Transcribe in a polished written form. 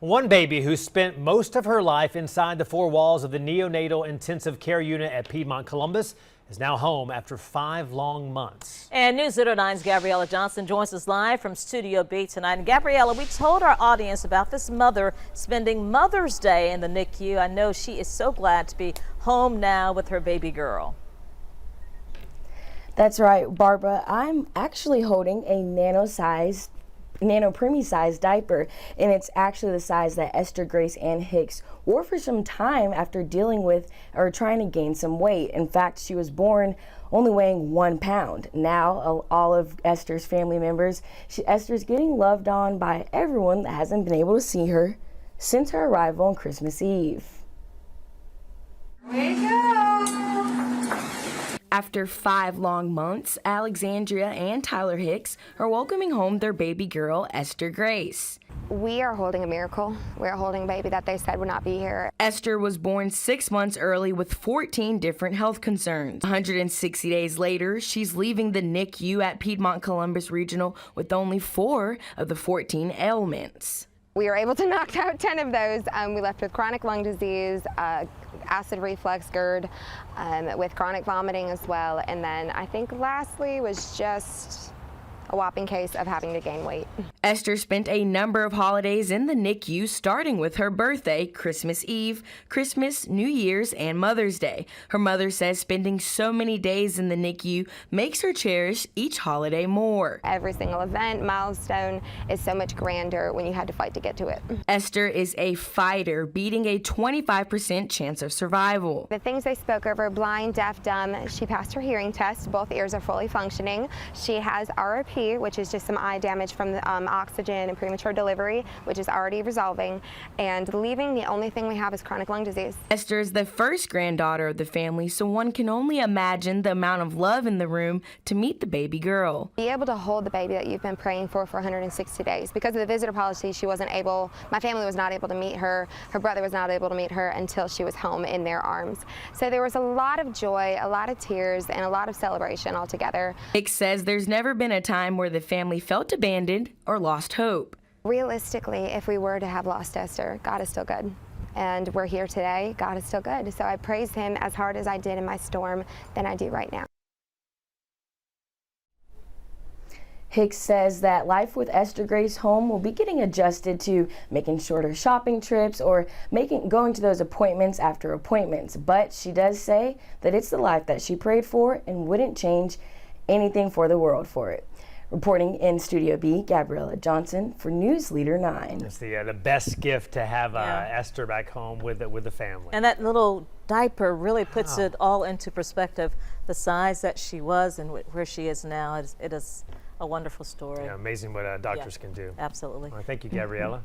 One baby who spent most of her life inside the four walls of the neonatal intensive care unit at Piedmont Columbus is now home after 5 long months. And News 9's Gabriella Johnson joins us live from Studio B tonight. And Gabriella, we told our audience about this mother spending Mother's Day in the NICU. I know she is so glad to be home now with her baby girl. That's right, Barbara. I'm actually holding a nano preemie size diaper, and it's actually the size that Esther Grace Ann Hicks wore for some time after dealing with or trying to gain some weight. In fact, she was born only weighing 1 pound. Now, all of Esther's family members, Esther's getting loved on by everyone that hasn't been able to see her since her arrival on Christmas Eve. Way to go! After 5 long months, Alexandria and Tyler Hicks are welcoming home their baby girl, Esther Grace. We are holding a miracle. We're holding a baby that they said would not be here. Esther was born 6 months early with 14 different health concerns. 160 days later, she's leaving the NICU at Piedmont Columbus Regional with only 4 of the 14 ailments. We were able to knock out 10 of those. We left with chronic lung disease, acid reflux, GERD, with chronic vomiting as well. And then I think lastly was just a whopping case of having to gain weight. Esther spent a number of holidays in the NICU, starting with her birthday, Christmas Eve, Christmas, New Year's, and Mother's Day. Her mother says spending so many days in the NICU makes her cherish each holiday more. Every single event, milestone is so much grander when you had to fight to get to it. Esther is a fighter, beating a 25% chance of survival. The things they spoke over, blind, deaf, dumb, she passed her hearing test. Both ears are fully functioning. She has ROP, which is just some eye damage from the oxygen and premature delivery, which is already resolving. And leaving, the only thing we have is chronic lung disease. Esther is the first granddaughter of the family, so one can only imagine the amount of love in the room to meet the baby girl. Be able to hold the baby that you've been praying for 160 days. Because of the visitor policy, she wasn't able, my family was not able to meet her, her brother was not able to meet her until she was home in their arms. So there was a lot of joy, a lot of tears, and a lot of celebration all together. Hicks says there's never been a time where the family felt abandoned or lost hope. Realistically, if we were to have lost Esther, God is still good. And we're here today, God is still good. So I praise him as hard as I did in my storm than I do right now. Hicks says that life with Esther Grace home will be getting adjusted to making shorter shopping trips or going to those appointments after appointments. But she does say that it's the life that she prayed for and wouldn't change anything for the world for it. Reporting in Studio B, Gabriella Johnson for News Leader 9. It's the best gift to have Esther back home with the family. And that little diaper really puts it all into perspective, the size that she was and where she is now. It is a wonderful story. Yeah, amazing what doctors can do. Absolutely. Well, thank you, Gabriella.